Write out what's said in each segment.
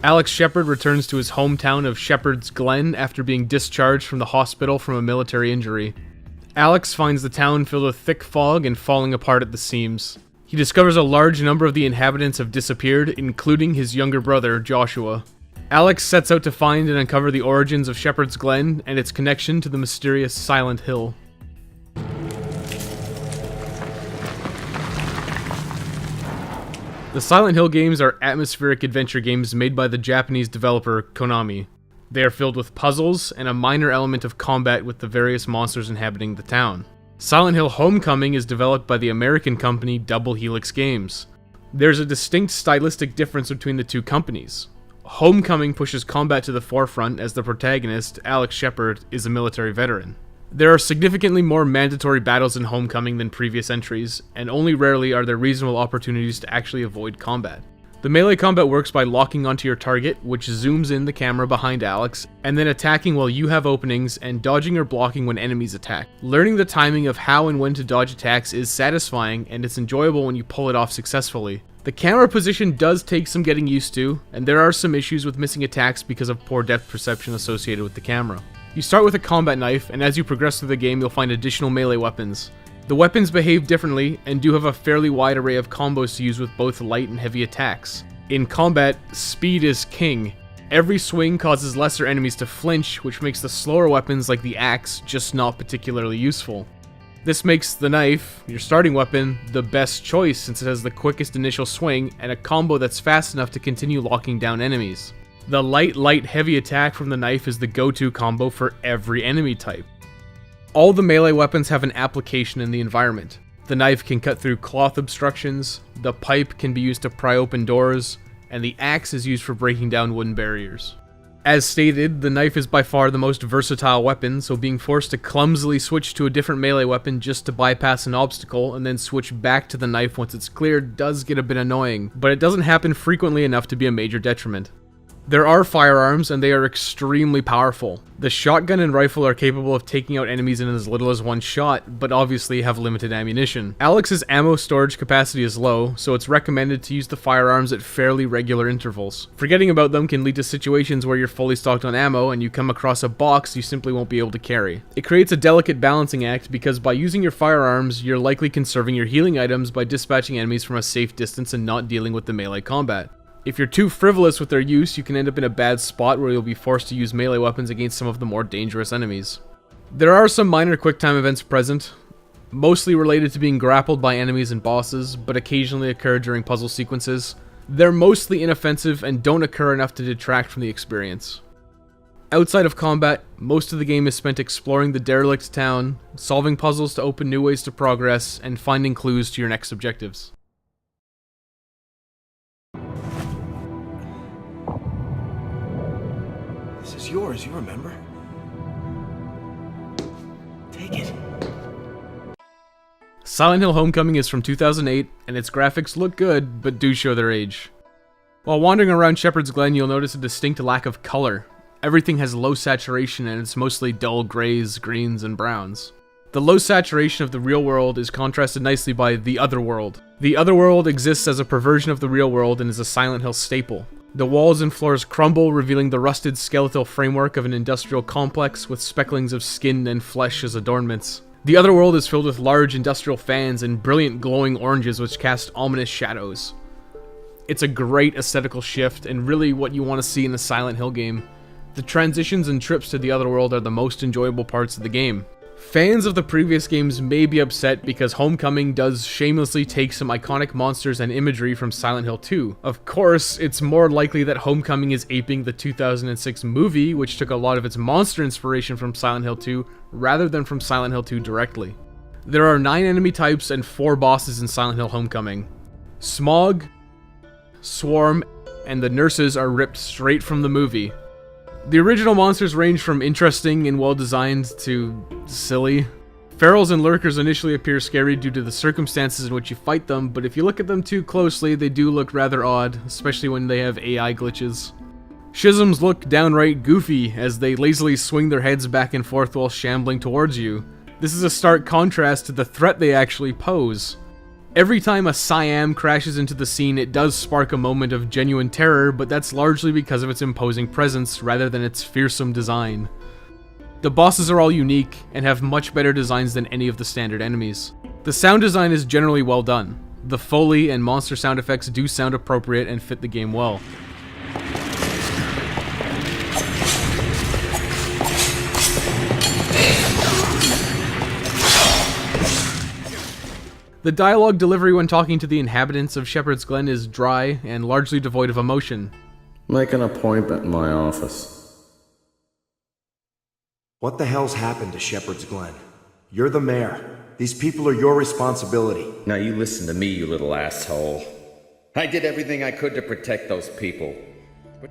Alex Shepard returns to his hometown of Shepherd's Glen after being discharged from the hospital from a military injury. Alex finds the town filled with thick fog and falling apart at the seams. He discovers a large number of the inhabitants have disappeared, including his younger brother, Joshua. Alex sets out to find and uncover the origins of Shepherd's Glen and its connection to the mysterious Silent Hill. The Silent Hill games are atmospheric adventure games made by the Japanese developer Konami. They are filled with puzzles and a minor element of combat with the various monsters inhabiting the town. Silent Hill Homecoming is developed by the American company Double Helix Games. There's a distinct stylistic difference between the two companies. Homecoming pushes combat to the forefront as the protagonist, Alex Shepard, is a military veteran. There are significantly more mandatory battles in Homecoming than previous entries, and only rarely are there reasonable opportunities to actually avoid combat. The melee combat works by locking onto your target, which zooms in the camera behind Alex, and then attacking while you have openings, and dodging or blocking when enemies attack. Learning the timing of how and when to dodge attacks is satisfying, and it's enjoyable when you pull it off successfully. The camera position does take some getting used to, and there are some issues with missing attacks because of poor depth perception associated with the camera. You start with a combat knife, and as you progress through the game you'll find additional melee weapons. The weapons behave differently, and do have a fairly wide array of combos to use with both light and heavy attacks. In combat, speed is king. Every swing causes lesser enemies to flinch, which makes the slower weapons like the axe just not particularly useful. This makes the knife, your starting weapon, the best choice since it has the quickest initial swing and a combo that's fast enough to continue locking down enemies. The light, heavy attack from the knife is the go-to combo for every enemy type. All the melee weapons have an application in the environment. The knife can cut through cloth obstructions, the pipe can be used to pry open doors, and the axe is used for breaking down wooden barriers. As stated, the knife is by far the most versatile weapon, so being forced to clumsily switch to a different melee weapon just to bypass an obstacle and then switch back to the knife once it's cleared does get a bit annoying, but it doesn't happen frequently enough to be a major detriment. There are firearms, and they are extremely powerful. The shotgun and rifle are capable of taking out enemies in as little as one shot, but obviously have limited ammunition. Alex's ammo storage capacity is low, so it's recommended to use the firearms at fairly regular intervals. Forgetting about them can lead to situations where you're fully stocked on ammo and you come across a box you simply won't be able to carry. It creates a delicate balancing act because by using your firearms, you're likely conserving your healing items by dispatching enemies from a safe distance and not dealing with the melee combat. If you're too frivolous with their use, you can end up in a bad spot where you'll be forced to use melee weapons against some of the more dangerous enemies. There are some minor quick-time events present, mostly related to being grappled by enemies and bosses, but occasionally occur during puzzle sequences. They're mostly inoffensive and don't occur enough to detract from the experience. Outside of combat, most of the game is spent exploring the derelict town, solving puzzles to open new ways to progress, and finding clues to your next objectives. This is yours, you remember? Take it. Silent Hill Homecoming is from 2008, and its graphics look good, but do show their age. While wandering around Shepherd's Glen, you'll notice a distinct lack of color. Everything has low saturation, and it's mostly dull grays, greens, and browns. The low saturation of the real world is contrasted nicely by The Other World. The Other World exists as a perversion of the real world and is a Silent Hill staple. The walls and floors crumble, revealing the rusted skeletal framework of an industrial complex with specklings of skin and flesh as adornments. The Other World is filled with large industrial fans and brilliant glowing oranges which cast ominous shadows. It's a great aesthetical shift and really what you want to see in a Silent Hill game. The transitions and trips to the Other World are the most enjoyable parts of the game. Fans of the previous games may be upset because Homecoming does shamelessly take some iconic monsters and imagery from Silent Hill 2. Of course, it's more likely that Homecoming is aping the 2006 movie, which took a lot of its monster inspiration from Silent Hill 2, rather than from Silent Hill 2 directly. There are 9 enemy types and 4 bosses in Silent Hill Homecoming. Smog, Swarm, and the nurses are ripped straight from the movie. The original monsters range from interesting and well-designed to silly. Ferals and lurkers initially appear scary due to the circumstances in which you fight them, but if you look at them too closely, they do look rather odd, especially when they have AI glitches. Schisms look downright goofy as they lazily swing their heads back and forth while shambling towards you. This is a stark contrast to the threat they actually pose. Every time a Siam crashes into the scene, it does spark a moment of genuine terror, but that's largely because of its imposing presence rather than its fearsome design. The bosses are all unique and have much better designs than any of the standard enemies. The sound design is generally well done. The Foley and monster sound effects do sound appropriate and fit the game well. The dialogue delivery when talking to the inhabitants of Shepherd's Glen is dry and largely devoid of emotion. Make an appointment in my office. What the hell's happened to Shepherd's Glen? You're the mayor. These people are your responsibility. Now you listen to me, you little asshole. I did everything I could to protect those people.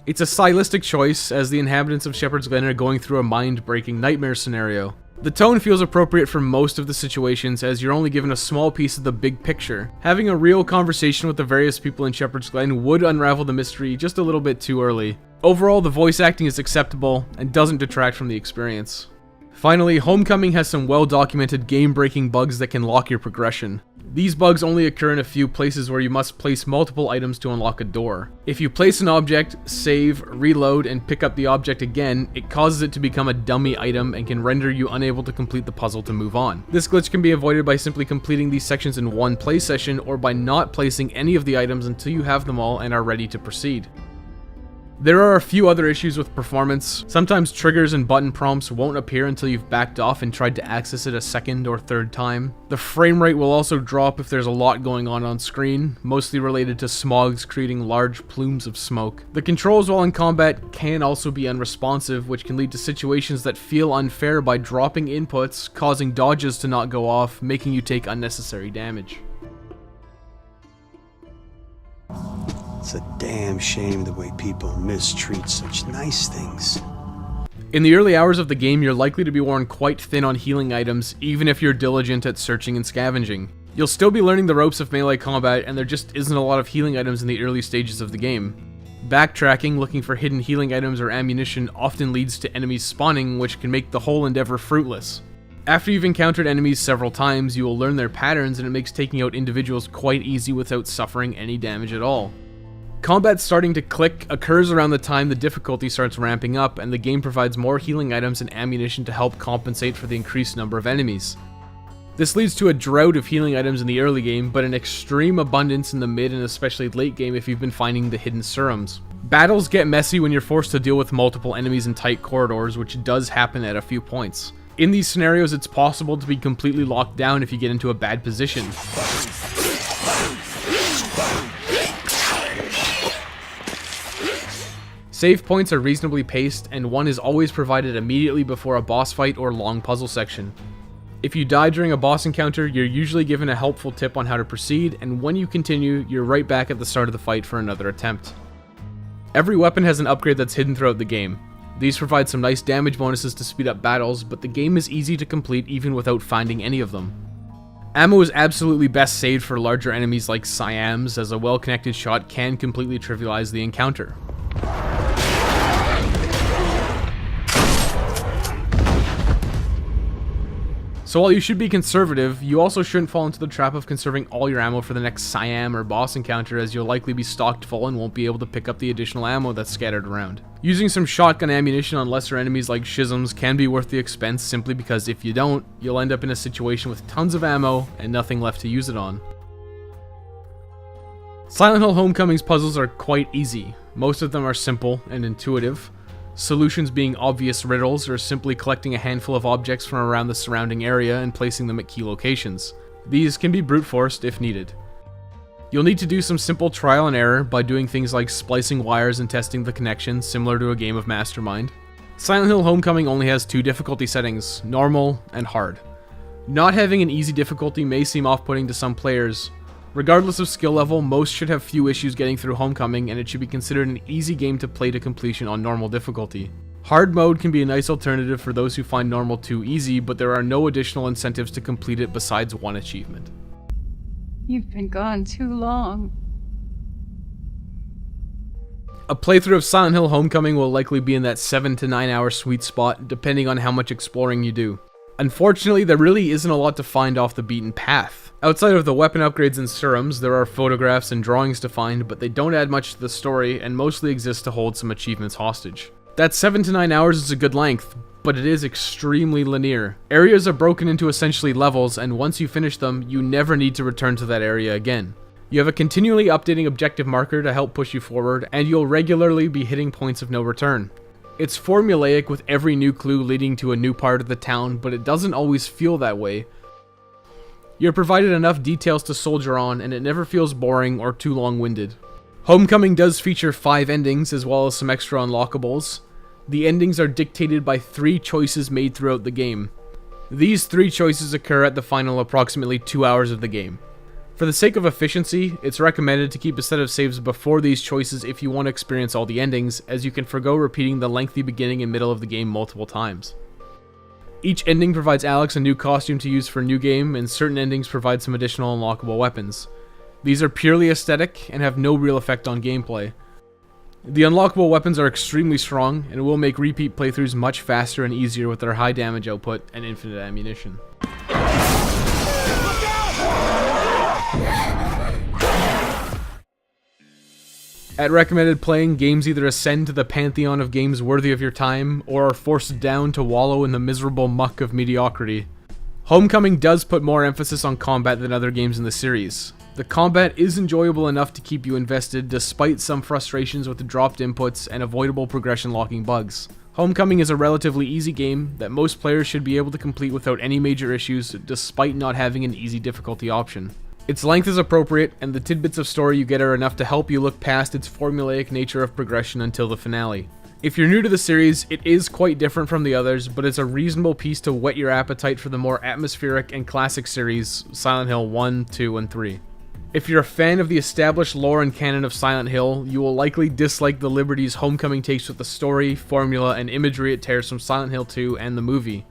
It's a stylistic choice, as the inhabitants of Shepherd's Glen are going through a mind-breaking nightmare scenario. The tone feels appropriate for most of the situations, as you're only given a small piece of the big picture. Having a real conversation with the various people in Shepherd's Glen would unravel the mystery just a little bit too early. Overall, the voice acting is acceptable and doesn't detract from the experience. Finally, Homecoming has some well-documented game-breaking bugs that can lock your progression. These bugs only occur in a few places where you must place multiple items to unlock a door. If you place an object, save, reload, and pick up the object again, it causes it to become a dummy item and can render you unable to complete the puzzle to move on. This glitch can be avoided by simply completing these sections in one play session or by not placing any of the items until you have them all and are ready to proceed. There are a few other issues with performance. Sometimes triggers and button prompts won't appear until you've backed off and tried to access it a second or third time. The frame rate will also drop if there's a lot going on screen, mostly related to smogs creating large plumes of smoke. The controls while in combat can also be unresponsive, which can lead to situations that feel unfair by dropping inputs, causing dodges to not go off, making you take unnecessary damage. It's a damn shame the way people mistreat such nice things. In the early hours of the game, you're likely to be worn quite thin on healing items, even if you're diligent at searching and scavenging. You'll still be learning the ropes of melee combat, and there just isn't a lot of healing items in the early stages of the game. Backtracking, looking for hidden healing items or ammunition, often leads to enemies spawning, which can make the whole endeavor fruitless. After you've encountered enemies several times, you will learn their patterns, and it makes taking out individuals quite easy without suffering any damage at all. Combat starting to click occurs around the time the difficulty starts ramping up, and the game provides more healing items and ammunition to help compensate for the increased number of enemies. This leads to a drought of healing items in the early game, but an extreme abundance in the mid and especially late game if you've been finding the hidden serums. Battles get messy when you're forced to deal with multiple enemies in tight corridors, which does happen at a few points. In these scenarios, it's possible to be completely locked down if you get into a bad position. Save points are reasonably paced, and one is always provided immediately before a boss fight or long puzzle section. If you die during a boss encounter, you're usually given a helpful tip on how to proceed, and when you continue, you're right back at the start of the fight for another attempt. Every weapon has an upgrade that's hidden throughout the game. These provide some nice damage bonuses to speed up battles, but the game is easy to complete even without finding any of them. Ammo is absolutely best saved for larger enemies like Siams, as a well-connected shot can completely trivialize the encounter. So while you should be conservative, you also shouldn't fall into the trap of conserving all your ammo for the next Siam or boss encounter, as you'll likely be stocked full and won't be able to pick up the additional ammo that's scattered around. Using some shotgun ammunition on lesser enemies like Schisms can be worth the expense, simply because if you don't, you'll end up in a situation with tons of ammo and nothing left to use it on. Silent Hill Homecoming's puzzles are quite easy. Most of them are simple and intuitive, solutions being obvious riddles or simply collecting a handful of objects from around the surrounding area and placing them at key locations. These can be brute forced if needed. You'll need to do some simple trial and error by doing things like splicing wires and testing the connections, similar to a game of Mastermind. Silent Hill Homecoming only has two difficulty settings, normal and hard. Not having an easy difficulty may seem off-putting to some players. Regardless of skill level, most should have few issues getting through Homecoming, and it should be considered an easy game to play to completion on normal difficulty. Hard mode can be a nice alternative for those who find normal too easy, but there are no additional incentives to complete it besides one achievement. You've been gone too long. A playthrough of Silent Hill Homecoming will likely be in that 7 to 9 hour sweet spot, depending on how much exploring you do. Unfortunately, there really isn't a lot to find off the beaten path. Outside of the weapon upgrades and serums, there are photographs and drawings to find, but they don't add much to the story and mostly exist to hold some achievements hostage. That 7 to 9 hours is a good length, but it is extremely linear. Areas are broken into essentially levels, and once you finish them, you never need to return to that area again. You have a continually updating objective marker to help push you forward, and you'll regularly be hitting points of no return. It's formulaic with every new clue leading to a new part of the town, but it doesn't always feel that way. You're provided enough details to soldier on, and it never feels boring or too long-winded. Homecoming does feature 5 endings, as well as some extra unlockables. The endings are dictated by 3 choices made throughout the game. These 3 choices occur at the final approximately 2 hours of the game. For the sake of efficiency, it's recommended to keep a set of saves before these choices if you want to experience all the endings, as you can forgo repeating the lengthy beginning and middle of the game multiple times. Each ending provides Alex a new costume to use for a new game, and certain endings provide some additional unlockable weapons. These are purely aesthetic and have no real effect on gameplay. The unlockable weapons are extremely strong, and will make repeat playthroughs much faster and easier with their high damage output and infinite ammunition. At recommended playing, games either ascend to the pantheon of games worthy of your time, or are forced down to wallow in the miserable muck of mediocrity. Homecoming does put more emphasis on combat than other games in the series. The combat is enjoyable enough to keep you invested, despite some frustrations with the dropped inputs and avoidable progression locking bugs. Homecoming is a relatively easy game that most players should be able to complete without any major issues, despite not having an easy difficulty option. Its length is appropriate, and the tidbits of story you get are enough to help you look past its formulaic nature of progression until the finale. If you're new to the series, it is quite different from the others, but it's a reasonable piece to whet your appetite for the more atmospheric and classic series, Silent Hill 1, 2, and 3. If you're a fan of the established lore and canon of Silent Hill, you will likely dislike the liberties Homecoming takes with the story, formula, and imagery it tears from Silent Hill 2 and the movie.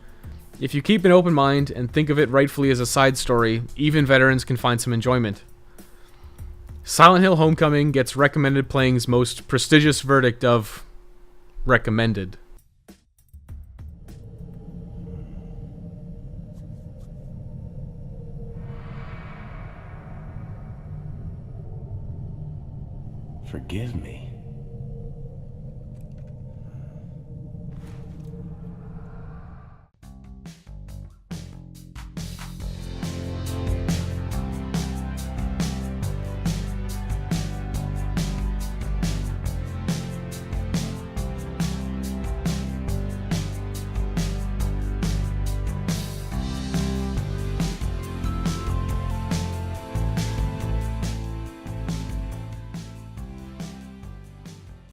If you keep an open mind and think of it rightfully as a side story, even veterans can find some enjoyment. Silent Hill Homecoming gets recommended playing's most prestigious verdict of recommended. Forgive me.